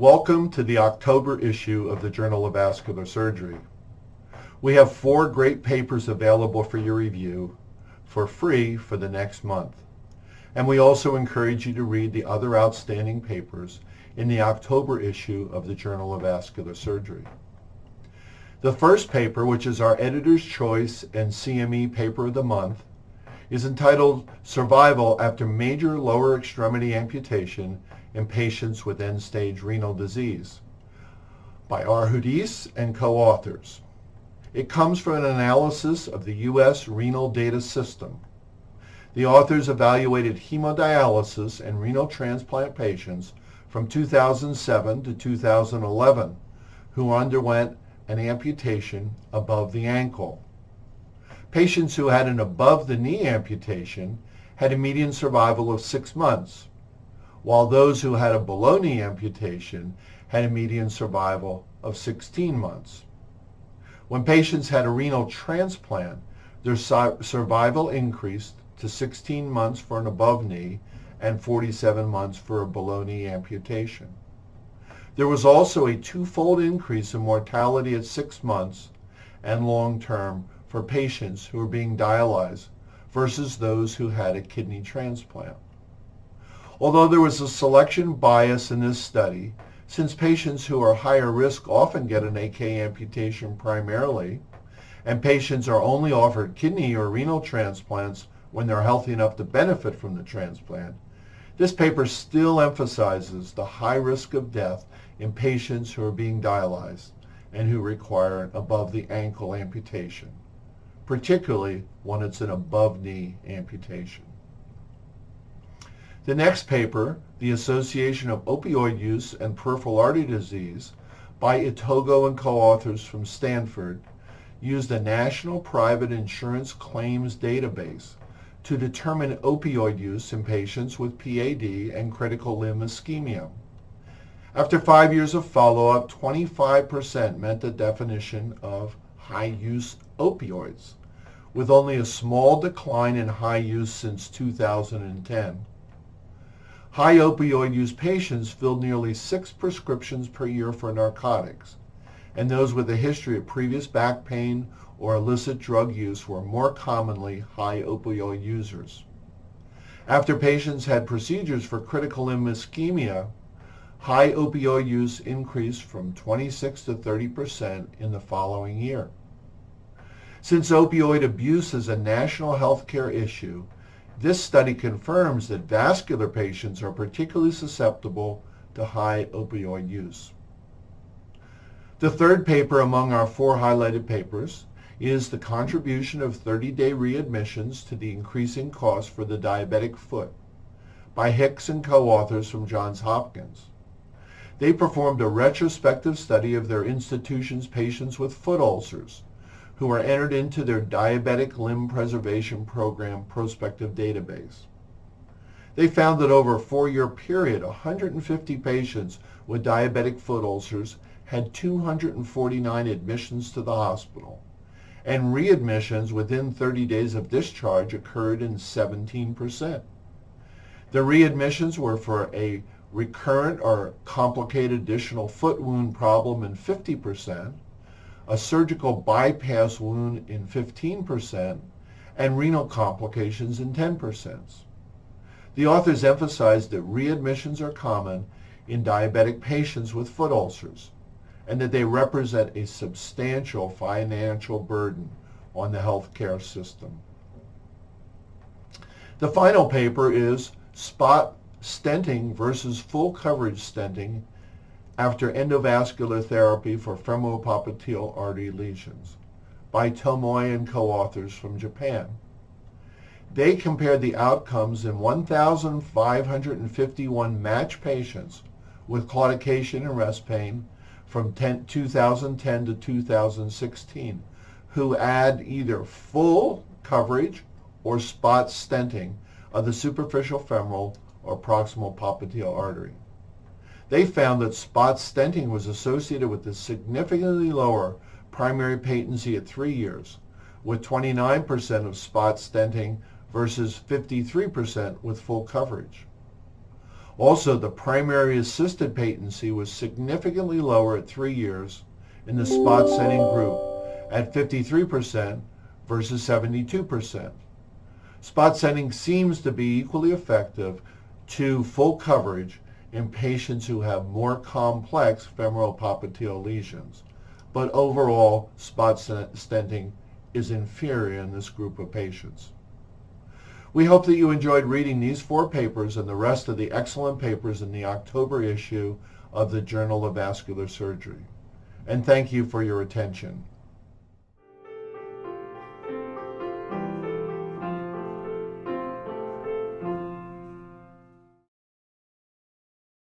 Welcome to the October issue of the Journal of Vascular Surgery. We have 4 great papers available for your review for free for the next month. And we also encourage you to read the other outstanding papers in the October issue of the Journal of Vascular Surgery. The first paper, which is our Editor's Choice and CME Paper of the Month, is entitled Survival After Major Lower Extremity Amputation in Patients with End-Stage Renal Disease by R. Hudis and co-authors. It comes from an analysis of the U.S. renal data system. The authors evaluated hemodialysis and renal transplant patients from 2007 to 2011 who underwent an amputation above the ankle. Patients who had an above-the-knee amputation had a median survival of 6 months, while those who had a below-knee amputation had a median survival of 16 months. When patients had a renal transplant, their survival increased to 16 months for an above-knee and 47 months for a below-knee amputation. There was also a 2-fold increase in mortality at 6 months and long-term for patients who were being dialyzed versus those who had a kidney transplant. Although there was a selection bias in this study, since patients who are higher risk often get an AK amputation primarily, and patients are only offered kidney or renal transplants when they're healthy enough to benefit from the transplant, this paper still emphasizes the high risk of death in patients who are being dialyzed and who require an above-the-ankle amputation, particularly when it's an above-knee amputation. The next paper, The Association of Opioid Use and Peripheral Artery Disease by Itogo and co-authors from Stanford, used a national private insurance claims database to determine opioid use in patients with PAD and critical limb ischemia. After 5 years of follow-up, 25% met the definition of high-use opioids, with only a small decline in high use since 2010. High opioid use patients filled nearly 6 prescriptions per year for narcotics, and those with a history of previous back pain or illicit drug use were more commonly high opioid users. After patients had procedures for critical limb ischemia, high opioid use increased from 26 to 30% in the following year. Since opioid abuse is a national health care issue, this study confirms that vascular patients are particularly susceptible to high opioid use. The third paper among our 4 highlighted papers is the contribution of 30-day readmissions to the increasing cost for the diabetic foot by Hicks and co-authors from Johns Hopkins. They performed a retrospective study of their institution's patients with foot ulcers who were entered into their Diabetic Limb Preservation Program prospective database. They found that over a 4-year period, 150 patients with diabetic foot ulcers had 249 admissions to the hospital, and readmissions within 30 days of discharge occurred in 17%. The readmissions were for a recurrent or complicated additional foot wound problem in 50%, a surgical bypass wound in 15%, and renal complications in 10%. The authors emphasized that readmissions are common in diabetic patients with foot ulcers, and that they represent a substantial financial burden on the healthcare system. The final paper is Spot Stenting versus Full Coverage Stenting after endovascular therapy for femoropopliteal artery lesions by Tomoe and co-authors from Japan. They compared the outcomes in 1,551 matched patients with claudication and rest pain from 2010 to 2016 who had either full coverage or spot stenting of the superficial femoral or proximal popliteal artery. They found that spot stenting was associated with a significantly lower primary patency at 3 years, with 29% of spot stenting versus 53% with full coverage. Also, the primary assisted patency was significantly lower at 3 years in the spot setting group at 53% versus 72%. Spot setting seems to be equally effective to full coverage in patients who have more complex femoral popliteal lesions, but overall spot stenting is inferior in this group of patients. We hope that you enjoyed reading these 4 papers and the rest of the excellent papers in the October issue of the Journal of Vascular Surgery. And thank you for your attention.